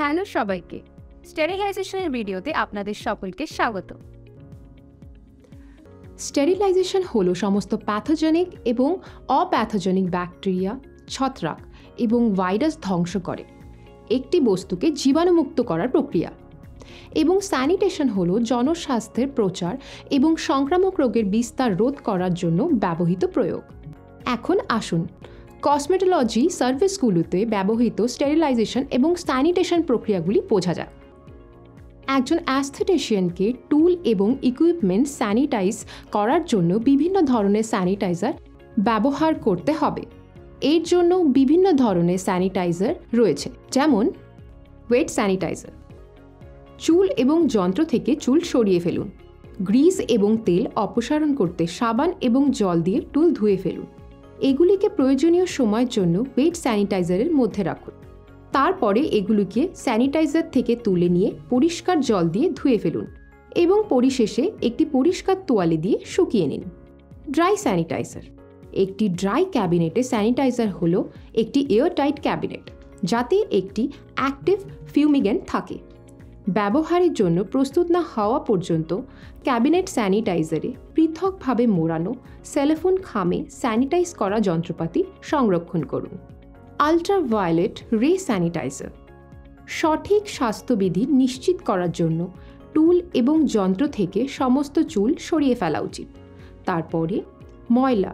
Hello সবাইকে, স্টেরিলাইজেশনের ভিডিওতে আপনাদের সকলকে স্বাগত। স্টেরিলাইজেশন হলো সমস্ত প্যাথোজেনিক এবং অপ্যাথোজেনিক ব্যাকটেরিয়া, ছত্রাক এবং ভাইরাস ধ্বংস করে একটি বস্তুকে জীবাণুমুক্ত করার প্রক্রিয়া। এবং স্যানিটেশন হলো জনস্বাস্থ্যের প্রচার এবং সংক্রামক রোগের বিস্তার রোধ করার জন্য ব্যবহৃত প্রয়োগ। এখন আসুন কসমেটোলজি সার্ভিসগুলোতে ব্যবহৃত স্টেরিলাইজেশন এবং স্যানিটেশন প্রক্রিয়াগুলি বোঝা যাক। একজন অ্যাস্থেটিশিয়ানকে টুল এবং ইকুইপমেন্ট স্যানিটাইজ করার জন্য বিভিন্ন ধরনের স্যানিটাইজার ব্যবহার করতে হবে। এর জন্য বিভিন্ন ধরনের স্যানিটাইজার রয়েছে, যেমন ওয়েট স্যানিটাইজার। চুল এবং যন্ত্র থেকে চুল সরিয়ে ফেলুন। গ্রিস এবং তেল অপসারণ করতে সাবান এবং জল দিয়ে টুল ধুয়ে ফেলুন। এগুলিকে প্রয়োজনীয় সময়ের জন্য ওয়েট স্যানিটাইজারের মধ্যে রাখুন। তারপরে এগুলিকে স্যানিটাইজার থেকে তুলে নিয়ে পরিষ্কার জল দিয়ে ধুয়ে ফেলুন এবং পরিশেষে একটি পরিষ্কার তোয়ালে দিয়ে শুকিয়ে নিন। Dry sanitizer. একটি ড্রাই ক্যাবিনেটে স্যানিটাইজার হলো একটি এয়ারটাইট ক্যাবিনেট যাতে একটি অ্যাক্টিভ ফিউমিগ্যান্ট থাকে। ব্যবহারের জন্য প্রস্তুত না হওয়া পর্যন্ত ক্যাবিনেট স্যানিটাইজারে পৃথকভাবে মোড়ানো সেলোফোন খামে স্যানিটাইজ করা যন্ত্রপাতি সংরক্ষণ করুন। আল্ট্রাভায়োলেট রে স্যানিটাইজার। সঠিক স্বাস্থ্যবিধি নিশ্চিত করার জন্য টুল এবং যন্ত্র থেকে সমস্ত চুল সরিয়ে ফেলা উচিত। তারপরে ময়লা,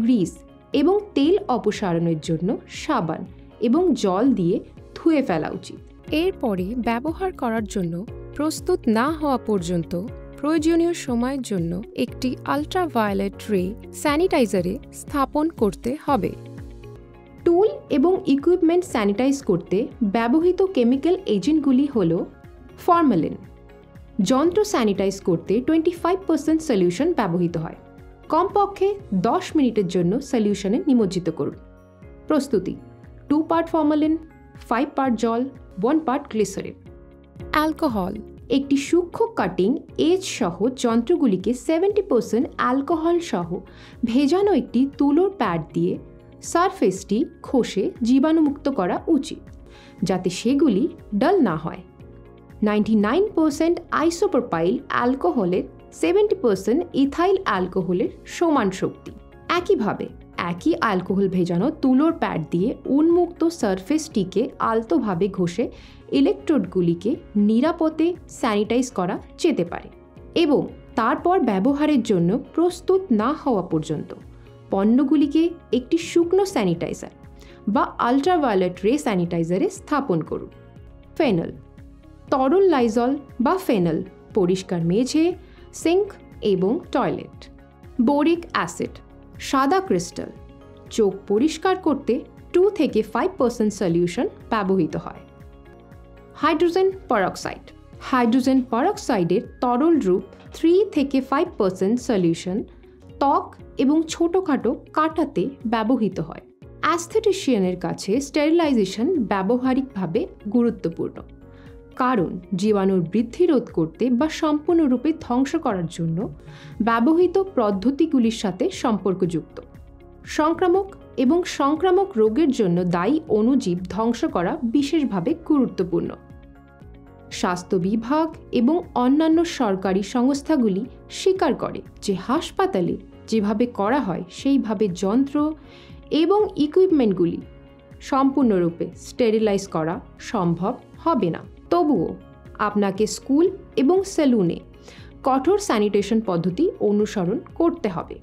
গ্রিস এবং তেল অপসারণের জন্য সাবান এবং জল দিয়ে ধুয়ে ফেলা উচিত। এরপরে ব্যবহার করার জন্য প্রস্তুত না হওয়া পর্যন্ত প্রয়োজনীয় সময়ের জন্য একটি আল্ট্রাভায়োলেট রে স্যানিটাইজারে স্থাপন করতে হবে। টুল এবং ইকুইপমেন্ট স্যানিটাইজ করতে ব্যবহৃত কেমিক্যাল এজেন্টগুলি হল ফর্মালিন। যন্ত্র স্যানিটাইজ করতে 25% সলিউশন ব্যবহৃত হয়। কমপক্ষে 10 মিনিটের জন্য সলিউশনে নিমজ্জিত করুন। প্রস্তুতি: 2 পার্ট ফর্মালিন, 5 পার্ট জল, 1 পার্ট গ্লিসারিন। অ্যালকোহল। একটি সূক্ষ্ম কাটিং এজ সহ যন্ত্রগুলিকে 70% অ্যালকোহল সহ ভেজানো একটি তুলোর প্যাড দিয়ে সারফেসটি ঘষে জীবাণুমুক্ত করা উচিত, যাতে সেগুলি ডাল না হয়। 99% আইসোপ্রোপাইল অ্যালকোহলের 70% ইথাইল অ্যালকোহলের সমান শক্তি। একইভাবে একই অ্যালকোহল ভেজানো তুলোর প্যাড দিয়ে উন্মুক্ত সারফেসটিকে আলতোভাবে ঘষে ইলেকট্রোডগুলিকে নিরাপদে স্যানিটাইজ করা যেতে পারে এবং তারপর ব্যবহারের জন্য প্রস্তুত না হওয়া পর্যন্ত পণ্যগুলিকে একটি শুকনো স্যানিটাইজার বা আল্ট্রাভায়োলেট রে স্যানিটাইজারে স্থাপন করুন। ফেনল। তরল লাইজল বা ফেনল পরিষ্কার মেঝে, সিঙ্ক এবং টয়লেট। বোরিক অ্যাসিড, সাদা ক্রিস্টাল। চোখ পরিষ্কার করতে 2 থেকে 5% সলিউশন ব্যবহৃত হয়। Hydrogen peroxide. হাইড্রোজেন পারঅক্সাইডের তরল রূপ 3 থেকে 5% সলিউশন ত্বক এবং ছোটোখাটো কাটাতে ব্যবহৃত হয়। অ্যাস্থেটিশিয়ানের কাছে স্টেরিলাইজেশন ব্যবহারিকভাবে গুরুত্বপূর্ণ, কারণ জীবাণুর বৃদ্ধি রোধ করতে বা সম্পূর্ণরূপে ধ্বংস করার জন্য ব্যবহৃত পদ্ধতিগুলির সাথে সম্পর্কযুক্ত। সংক্রামক এবং সংক্রামক রোগের জন্য দায়ী অণুজীব ধ্বংস করা বিশেষভাবে গুরুত্বপূর্ণ। স্বাস্থ্য বিভাগ এবং অন্যান্য সরকারি সংস্থাগুলি স্বীকার করে যে হাসপাতালে যেভাবে করা হয় সেইভাবে যন্ত্র এবং ইকুইপমেন্টগুলি সম্পূর্ণরূপে স্টেরিলাইজ করা সম্ভব হবে না। তবুও আপনাকে স্কুল এবং সেলুনে কঠোর স্যানিটেশন পদ্ধতি অনুসরণ করতে হবে।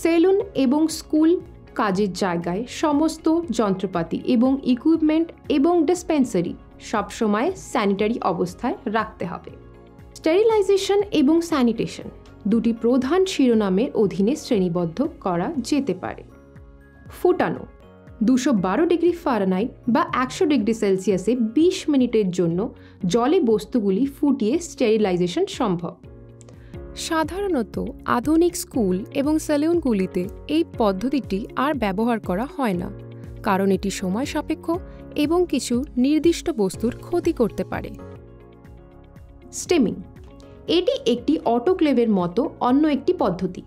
সেলুন এবং স্কুল কাজের জায়গায় সমস্ত যন্ত্রপাতি এবং ইকুইপমেন্ট এবং ডিসপেন্সারি সবসময় স্যানিটারি অবস্থায় রাখতে হবে। স্টেরিলাইজেশন এবং স্যানিটেশন দুটি প্রধান শিরোনামের অধীনে শ্রেণীবদ্ধ করা যেতে পারে। ফুটানো। 212 ডিগ্রি ফারেনহাইট বা 100 ডিগ্রি সেলসিয়াসে 20 মিনিটের জন্য জলে বস্তুগুলি ফুটিয়ে স্টেরিলাইজেশন সম্ভব। সাধারণত আধুনিক স্কুল এবং সেলুনগুলিতে এই পদ্ধতিটি আর ব্যবহার করা হয় না, কারণ এটি সময় সাপেক্ষ এবং কিছু নির্দিষ্ট বস্তুর ক্ষতি করতে পারে। স্টিমিং। এটি একটি অটোক্লেভের মতো অন্য একটি পদ্ধতি।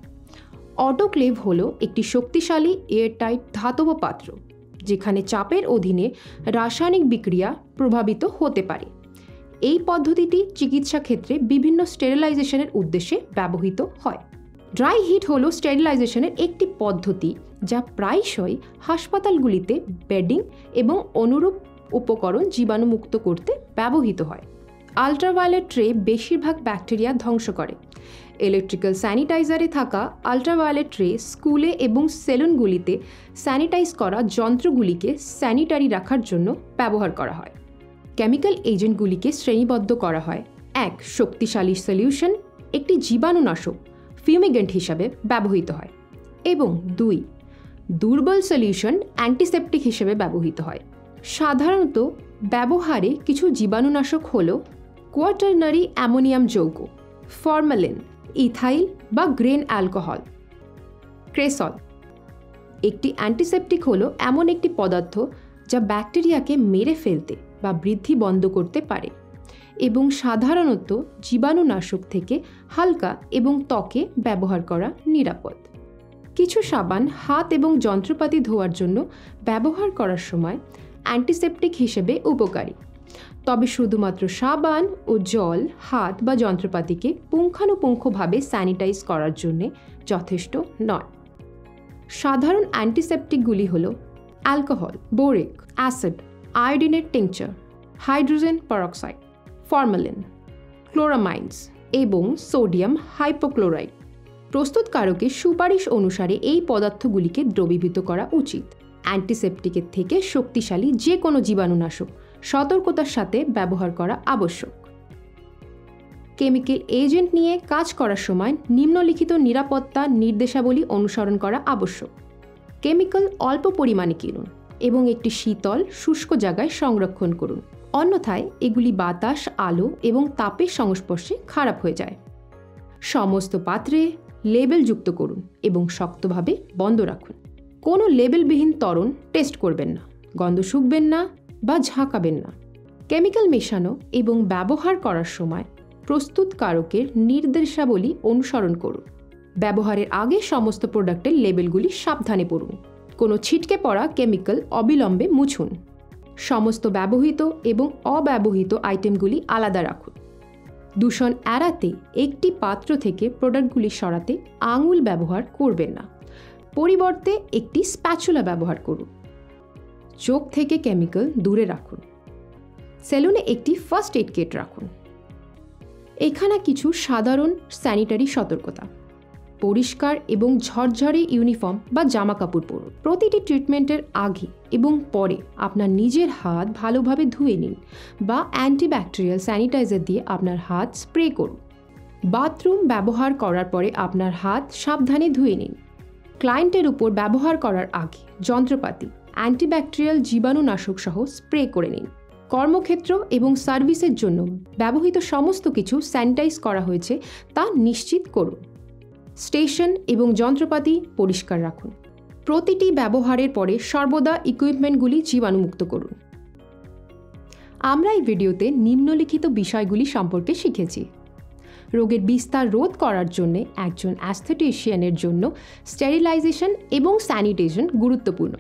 অটোক্লেভ হলো একটি শক্তিশালী এয়ারটাইট ধাতব পাত্র যেখানে চাপের অধীনে রাসায়নিক বিক্রিয়া প্রভাবিত হতে পারে। এই পদ্ধতিটি চিকিৎসা ক্ষেত্রে বিভিন্ন স্টেরিলাইজেশনের উদ্দেশ্যে ব্যবহৃত হয়। ড্রাই হিট হল স্টেরিলাইজেশনের একটি পদ্ধতি যা প্রায়শই হাসপাতালগুলিতে বেডিং এবং অনুরূপ উপকরণ জীবাণুমুক্ত করতে ব্যবহৃত হয়। আল্ট্রাভায়োলেট রে বেশিরভাগ ব্যাকটেরিয়া ধ্বংস করে। ইলেকট্রিক্যাল স্যানিটাইজারে থাকা আল্ট্রাভায়োলেট রে স্কুলে এবং সেলুনগুলিতে স্যানিটাইজ করা যন্ত্রগুলিকে স্যানিটারি রাখার জন্য ব্যবহার করা হয়। কেমিক্যাল এজেন্টগুলিকে শ্রেণীবদ্ধ করা হয়। 1. শক্তিশালী সলিউশন একটি জীবাণুনাশক ফিউমিগেন্ট হিসাবে ব্যবহৃত হয়, এবং 2. দুর্বল সলিউশন অ্যান্টিসেপটিক হিসেবে ব্যবহৃত হয়। সাধারণত ব্যবহারে কিছু জীবাণুনাশক হল কোয়াটারনারি অ্যামোনিয়াম যৌগ, ফর্মালিন, ইথাইল বা গ্রেন অ্যালকোহল, ক্রেসল। একটি অ্যান্টিসেপটিক হল এমন একটি পদার্থ যা ব্যাকটেরিয়াকে মেরে ফেলতে বা বৃদ্ধি বন্ধ করতে পারে এবং সাধারণত জীবাণুনাশক থেকে হালকা এবং ত্বকে ব্যবহার করা নিরাপদ। কিছু সাবান হাত এবং যন্ত্রপাতি ধোয়ার জন্য ব্যবহার করার সময় অ্যান্টিসেপটিক হিসেবে উপকারী, তবে শুধুমাত্র সাবান ও জল হাত বা যন্ত্রপাতিকে পুঙ্খানুপুঙ্খভাবে স্যানিটাইজ করার জন্য যথেষ্ট নয়। সাধারণ অ্যান্টিসেপটিকগুলি হল অ্যালকোহল, বোরিক অ্যাসিড, আয়োডিনের tincture, hydrogen peroxide, formalin, chloramines এবং সোডিয়াম হাইপোক্লোরাইড। প্রস্তুতকারকের সুপারিশ অনুসারে এই পদার্থগুলিকে দ্রবীভূত করা উচিত। অ্যান্টিসেপটিকের থেকে শক্তিশালী যে কোনো জীবাণুনাশক সতর্কতার সাথে ব্যবহার করা আবশ্যক। কেমিক্যাল এজেন্ট নিয়ে কাজ করার সময় নিম্নলিখিত নিরাপত্তা নির্দেশাবলী অনুসরণ করা আবশ্যক। কেমিক্যাল অল্প পরিমাণে কিনুন এবং একটি শীতল শুষ্ক জায়গায় সংরক্ষণ করুন, অন্যথায় এগুলি বাতাস, আলো এবং তাপের সংস্পর্শে খারাপ হয়ে যায়। সমস্ত পাত্রে লেবেল যুক্ত করুন এবং শক্তভাবে বন্ধ রাখুন। কোনো লেবেলবিহীন ত্বরণ টেস্ট করবেন না, গন্ধ শুকবেন না বা ঝাঁকাবেন না। কেমিক্যাল মেশানো এবং ব্যবহার করার সময় প্রস্তুতকারকের নির্দেশাবলী অনুসরণ করুন। ব্যবহারের আগে সমস্ত প্রোডাক্টের লেবেলগুলি সাবধানে পড়ুন। কোনো ছিটকে পড়া কেমিক্যাল অবিলম্বে মুছুন। সমস্ত ব্যবহৃত এবং অব্যবহৃত আইটেমগুলি আলাদা রাখুন। দূষণ এড়াতে একটি পাত্র থেকে প্রোডাক্টগুলি সরাতে আঙুল ব্যবহার করবেন না, পরিবর্তে একটি স্প্যাচুলা ব্যবহার করুন। চোখ থেকে কেমিক্যাল দূরে রাখুন। সেলুনে একটি ফার্স্ট এড কিট রাখুন। এখানে কিছু সাধারণ স্যানিটারি সতর্কতা। পরিষ্কার এবং ঝরঝরে ইউনিফর্ম বা জামা কাপড় পরুন। প্রতিটি ট্রিটমেন্টের আগে এবং পরে আপনার নিজের হাত ভালোভাবে ধুয়ে নিন বা অ্যান্টিব্যাকটেরিয়াল স্যানিটাইজার দিয়ে আপনার হাত স্প্রে করুন। বাথরুম ব্যবহার করার পরে আপনার হাত সাবধানে ধুয়ে নিন। ক্লায়েন্টের উপর ব্যবহার করার আগে যন্ত্রপাতি অ্যান্টিব্যাকটেরিয়াল জীবাণুনাশক সহ স্প্রে করে নিন। কর্মক্ষেত্র এবং সার্ভিসের জন্য ব্যবহৃত সমস্ত কিছু স্যানিটাইজ করা হয়েছে তা নিশ্চিত করুন। স্টেশন এবং যন্ত্রপাতি পরিষ্কার রাখুন। প্রতিটি ব্যবহারের পরে সর্বদা ইকুইপমেন্টগুলি জীবাণুমুক্ত করুন। আমরা এই ভিডিওতে নিম্নলিখিত বিষয়গুলি সম্পর্কে শিখেছি। রোগের বিস্তার রোধ করার জন্য একজন অ্যাস্থেটিশিয়ানের জন্য স্টেরিলাইজেশন এবং স্যানিটেশন গুরুত্বপূর্ণ।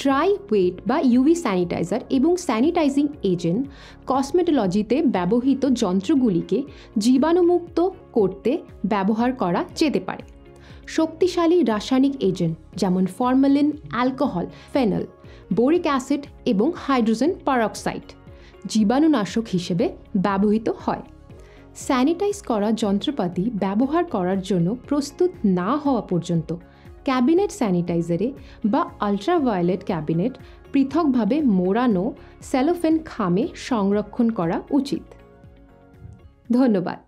ড্রাই ওয়েট বা ইউভি স্যানিটাইজার এবং স্যানিটাইজিং এজেন্ট কসমেটোলজিতে ব্যবহৃত যন্ত্রগুলিকে জীবাণুমুক্ত করতে ব্যবহার করা যেতে পারে। শক্তিশালী রাসায়নিক এজেন্ট যেমন formalin, alcohol, phenol, boric acid এবং হাইড্রোজেন পারঅক্সাইড জীবাণুনাশক হিসেবে ব্যবহৃত হয়। স্যানিটাইজ করা যন্ত্রপাতি ব্যবহার করার জন্য প্রস্তুত না হওয়া পর্যন্ত ক্যাবিনেট স্যানিটাইজারে বা আল্ট্রাভায়োলেট ক্যাবিনেট পৃথকভাবে মোড়ানো সেলোফেন খামে সংরক্ষণ করা উচিত। ধন্যবাদ।